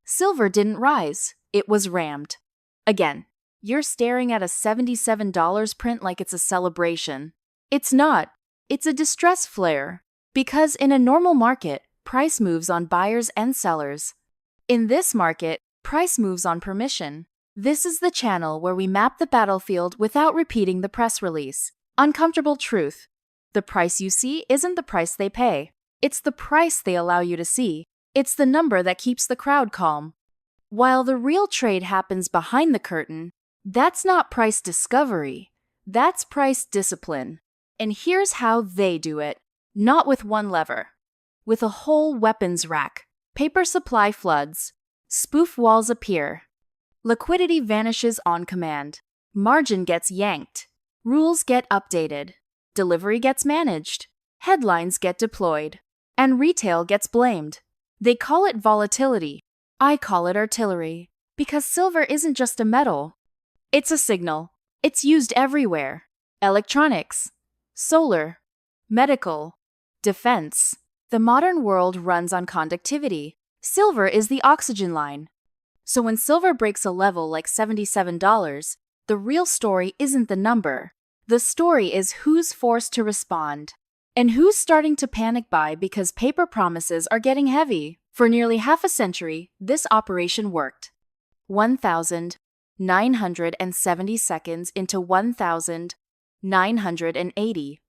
Silver didn't rise, it was rammed. Again, you're staring at a $77 print like it's a celebration. It's not. It's a distress flare. Because in a normal market, price moves on buyers and sellers. In this market, price moves on permission. This is the channel where we map the battlefield without repeating the press release. Uncomfortable truth. The price you see isn't the price they pay. It's the price they allow you to see. It's the number that keeps the crowd calm. While the real trade happens behind the curtain, that's not price discovery. That's price discipline. And here's how they do it. Not with one lever. With a whole weapons rack. Paper supply floods. Spoof walls appear. Liquidity vanishes on command. Margin gets yanked. Rules get updated. Delivery gets managed. Headlines get deployed. And retail gets blamed. They call it volatility. I call it artillery. Because silver isn't just a metal. It's a signal. It's used everywhere. Electronics. Solar. Medical. Defense. The modern world runs on conductivity. Silver is the oxygen line. So when silver breaks a level like $77, the real story isn't the number. The story is who's forced to respond. And who's starting to panic buy because paper promises are getting heavy. For nearly half a century, this operation worked. 1,970 seconds into 1,980.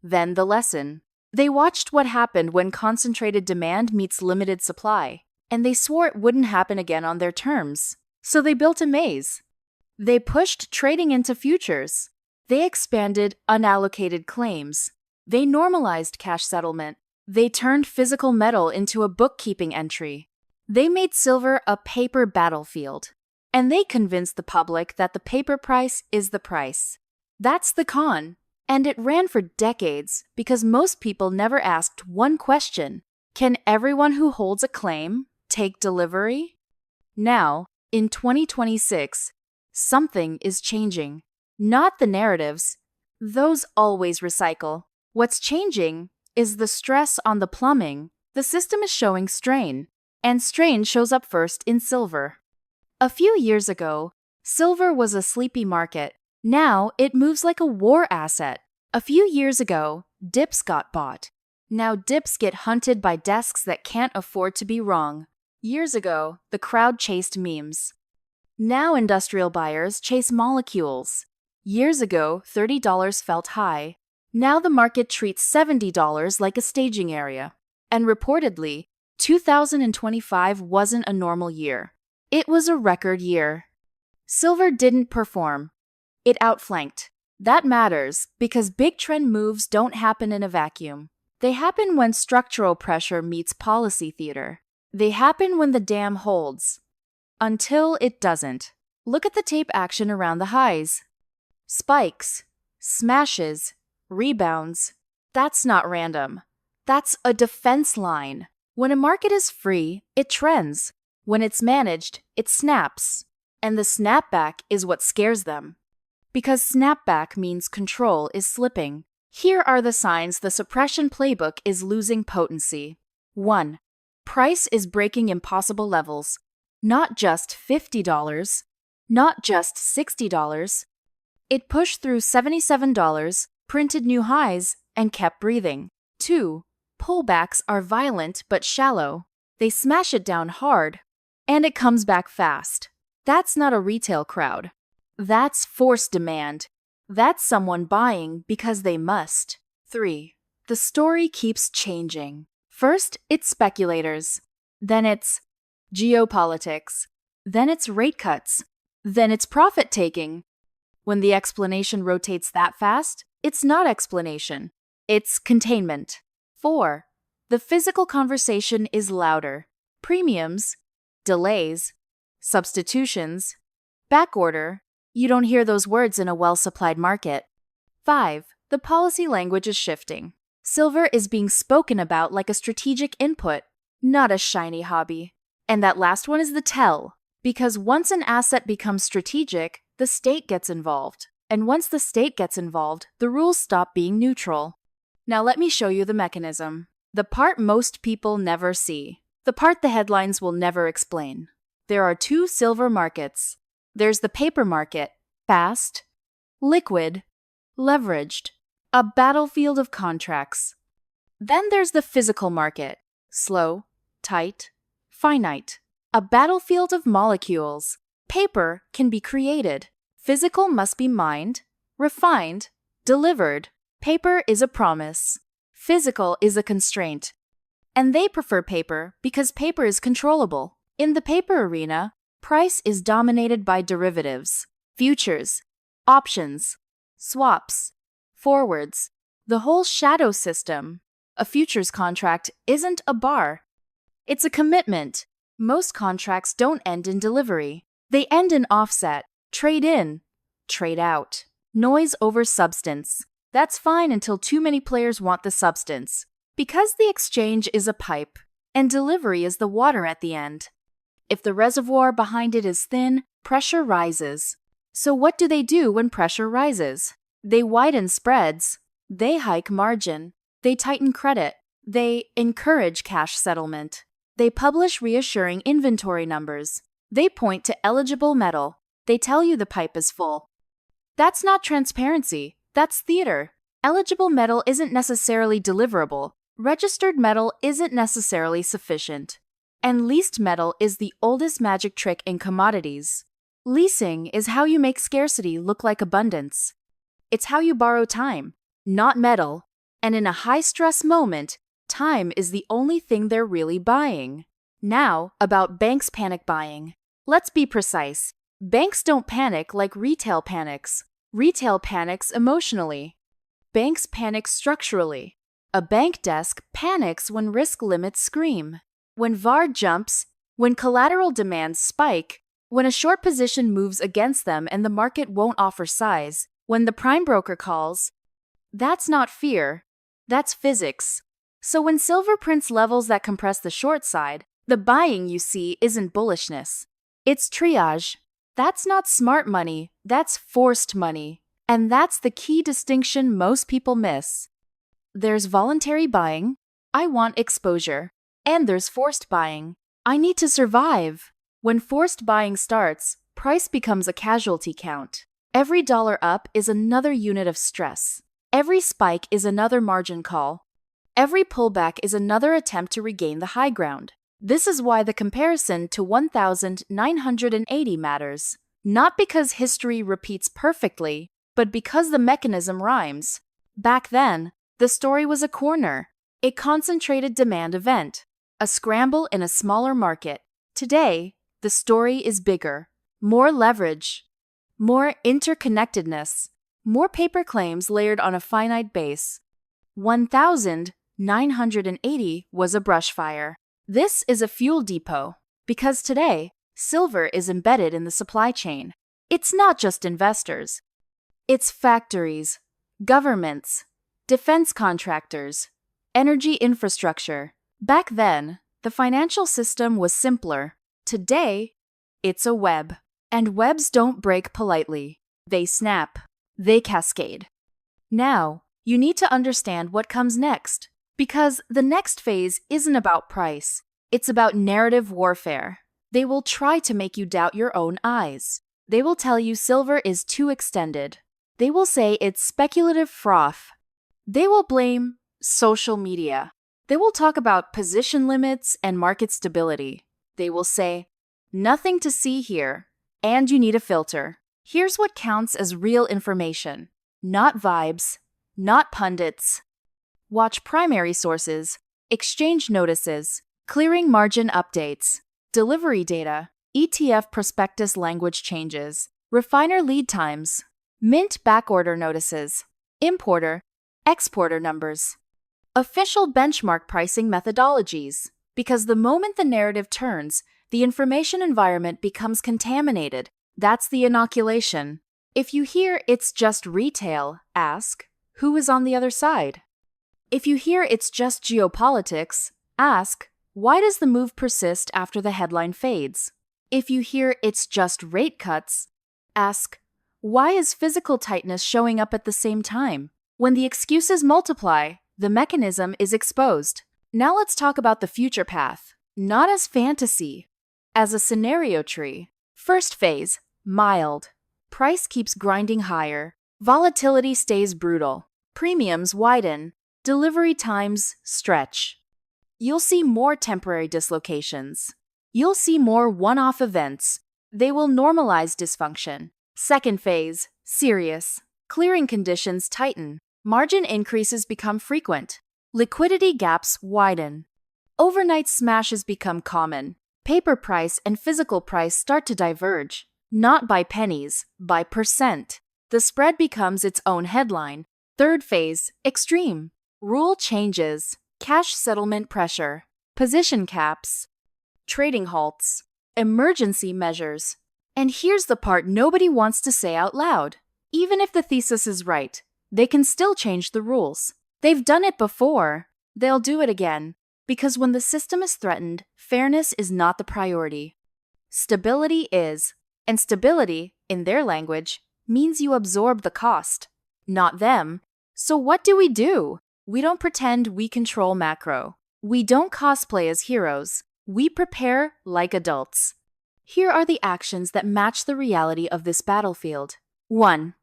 Then the lesson. They watched what happened when concentrated demand meets limited supply. And they swore it wouldn't happen again on their terms. So they built a maze. They pushed trading into futures. They expanded unallocated claims. They normalized cash settlement. They turned physical metal into a bookkeeping entry. They made silver a paper battlefield. And they convinced the public that the paper price is the price. That's the con. And it ran for decades because most people never asked one question. Can everyone who holds a claim take delivery? Now, in 2026, something is changing. Not the narratives. Those always recycle. What's changing is the stress on the plumbing. The system is showing strain, and strain shows up first in silver. A few years ago, silver was a sleepy market. Now it moves like a war asset. A few years ago, dips got bought. Now dips get hunted by desks that can't afford to be wrong. Years ago, the crowd chased memes. Now industrial buyers chase molecules. Years ago, $30 felt high. Now the market treats $70 like a staging area. And reportedly, 2025 wasn't a normal year. It was a record year. Silver didn't perform. It outflanked. That matters because big trend moves don't happen in a vacuum. They happen when structural pressure meets policy theater. They happen when the dam holds. Until it doesn't. Look at the tape action around the highs. Spikes, smashes, rebounds. That's not random. That's a defense line. When a market is free, it trends. When it's managed, it snaps. And the snapback is what scares them. Because snapback means control is slipping. Here are the signs the suppression playbook is losing potency. 1. Price is breaking impossible levels. Not just $50, not just $60. It pushed through $77, printed new highs, and kept breathing. 2. Pullbacks are violent but shallow. They smash it down hard, and it comes back fast. That's not a retail crowd. That's forced demand. That's someone buying because they must. 3. The story keeps changing. First, it's speculators. Then it's geopolitics. Then it's rate cuts. Then it's profit taking. When the explanation rotates that fast, it's not explanation. It's containment. 4. The physical conversation is louder. Premiums, delays, substitutions, backorder. You don't hear those words in a well-supplied market. 5. The policy language is shifting. Silver is being spoken about like a strategic input, not a shiny hobby. And that last one is the tell, because once an asset becomes strategic, the state gets involved. And once the state gets involved, the rules stop being neutral. Now let me show you the mechanism. The part most people never see. The part the headlines will never explain. there are two silver markets. There's the paper market, fast, liquid, leveraged, a battlefield of contracts. Then there's the physical market, slow, tight, finite, a battlefield of molecules. Paper can be created. Physical must be mined, refined, delivered. Paper is a promise. Physical is a constraint. And they prefer paper because paper is controllable. In the paper arena, price is dominated by derivatives, futures, options, swaps, forwards, the whole shadow system. A futures contract isn't a bar. It's a commitment. Most contracts don't end in delivery. They end in offset, trade in, trade out. Noise over substance. That's fine until too many players want the substance. Because the exchange is a pipe, and delivery is the water at the end. If the reservoir behind it is thin, pressure rises. So what do they do when pressure rises? They widen spreads. They hike margin. They tighten credit. They encourage cash settlement. They publish reassuring inventory numbers. They point to eligible metal. They tell you the pipe is full. That's not transparency. That's theater. Eligible metal isn't necessarily deliverable. Registered metal isn't necessarily sufficient. And leased metal is the oldest magic trick in commodities. Leasing is how you make scarcity look like abundance. It's how you borrow time, not metal. And in a high-stress moment, time is the only thing they're really buying. Now, about banks panic buying. Let's be precise. Banks don't panic like retail panics. Retail panics emotionally. Banks panic structurally. A bank desk panics when risk limits scream, when VAR jumps, when collateral demands spike, when a short position moves against them and the market won't offer size, when the prime broker calls. That's not fear. That's physics. So when silver prints levels that compress the short side, the buying you see isn't bullishness. It's triage. That's not smart money, that's forced money. And that's the key distinction most people miss. There's voluntary buying, I want exposure. And there's forced buying, I need to survive. When forced buying starts, price becomes a casualty count. Every dollar up is another unit of stress. Every spike is another margin call. Every pullback is another attempt to regain the high ground. This is why the comparison to 1980 matters. Not because history repeats perfectly, but because the mechanism rhymes. Back then, the story was a corner, a concentrated demand event, a scramble in a smaller market. Today, the story is bigger, more leverage, more interconnectedness, more paper claims layered on a finite base. 1980 was a brush fire. This is a fuel depot, because today, silver is embedded in the supply chain. It's not just investors. It's factories, governments, defense contractors, energy infrastructure. Back then, the financial system was simpler. Today, it's a web. And webs don't break politely. They snap. They cascade. Now, you need to understand what comes next. Because the next phase isn't about price. It's about narrative warfare. They will try to make you doubt your own eyes. They will tell you silver is too extended. They will say it's speculative froth. They will blame social media. They will talk about position limits and market stability. They will say, nothing to see here, and you need a filter. Here's what counts as real information. Not vibes, not pundits. Watch primary sources, exchange notices, clearing margin updates, delivery data, ETF prospectus language changes, refiner lead times, mint backorder notices, importer, exporter numbers, official benchmark pricing methodologies. Because the moment the narrative turns, the information environment becomes contaminated. That's the inoculation. If you hear it's just retail, ask, who is on the other side? If you hear it's just geopolitics, ask, why does the move persist after the headline fades? If you hear it's just rate cuts, ask, why is physical tightness showing up at the same time? When the excuses multiply, the mechanism is exposed. Now let's talk about the future path. Not as fantasy, as a scenario tree. First phase, mild. Price keeps grinding higher. Volatility stays brutal. Premiums widen. Delivery times stretch. You'll see more temporary dislocations. You'll see more one-off events. They will normalize dysfunction. Second phase, serious. Clearing conditions tighten. Margin increases become frequent. Liquidity gaps widen. Overnight smashes become common. Paper price and physical price start to diverge. Not by pennies, by percent. The spread becomes its own headline. Third phase, extreme. Rule changes. Cash settlement pressure. Position caps. Trading halts. Emergency measures. And here's the part nobody wants to say out loud. Even if the thesis is right, they can still change the rules. They've done it before. They'll do it again. Because when the system is threatened, fairness is not the priority. Stability is. And stability, in their language, means you absorb the cost, not them. So what do? We don't pretend we control macro. We don't cosplay as heroes. We prepare like adults. Here are the actions that match the reality of this battlefield. 1.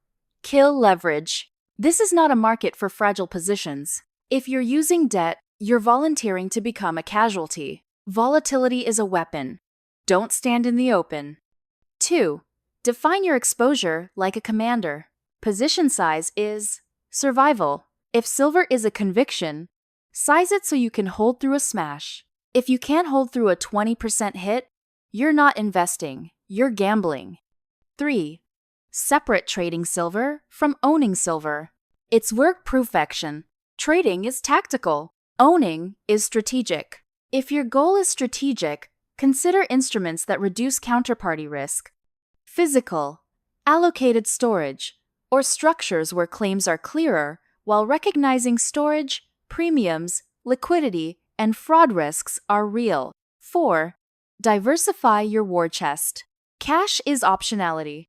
Kill leverage. This is not a market for fragile positions. If you're using debt, you're volunteering to become a casualty. Volatility is a weapon. Don't stand in the open. 2. Define your exposure like a commander. Position size is survival. If silver is a conviction, size it so you can hold through a smash. If you can't hold through a 20% hit, you're not investing, you're gambling. 3. Separate trading silver from owning silver. It's work-proof action. Trading is tactical. Owning is strategic. If your goal is strategic, consider instruments that reduce counterparty risk. Physical, allocated storage, or structures where claims are clearer while recognizing storage, premiums, liquidity, and fraud risks are real. 4. Diversify your war chest. Cash is optionality.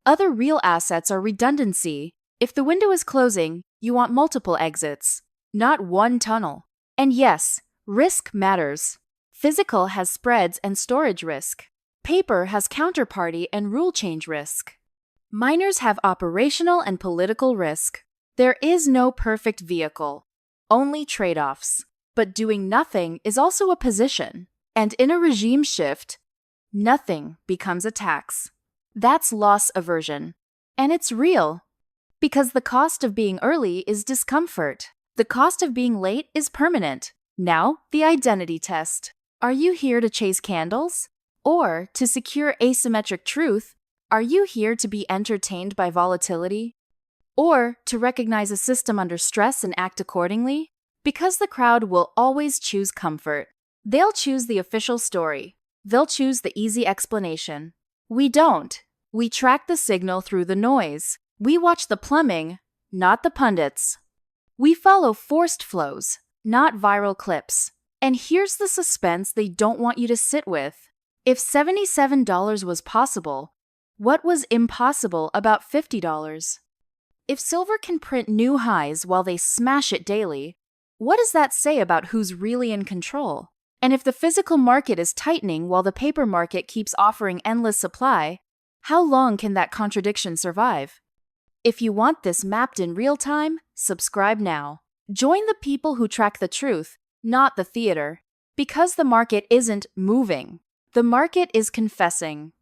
Other real assets are redundancy. If the window is closing, you want multiple exits, not one tunnel. And yes, risk matters. Physical has spreads and storage risk. Paper has counterparty and rule change risk. Miners have operational and political risk. There is no perfect vehicle, only trade-offs. But doing nothing is also a position. And in a regime shift, nothing becomes a tax. That's loss aversion. And it's real. Because the cost of being early is discomfort. The cost of being late is permanent. Now, the identity test. Are you here to chase candles? Or, to secure asymmetric truth, are you here to be entertained by volatility? Or, to recognize a system under stress and act accordingly? Because the crowd will always choose comfort. They'll choose the official story. They'll choose the easy explanation. We don't. We track the signal through the noise. We watch the plumbing, not the pundits. We follow forced flows, not viral clips. And here's the suspense they don't want you to sit with. If $77 was possible, what was impossible about $50? If silver can print new highs while they smash it daily, what does that say about who's really in control? And if the physical market is tightening while the paper market keeps offering endless supply, how long can that contradiction survive? If you want this mapped in real time, subscribe now. Join the people who track the truth, not the theater. Because the market isn't moving. The market is confessing.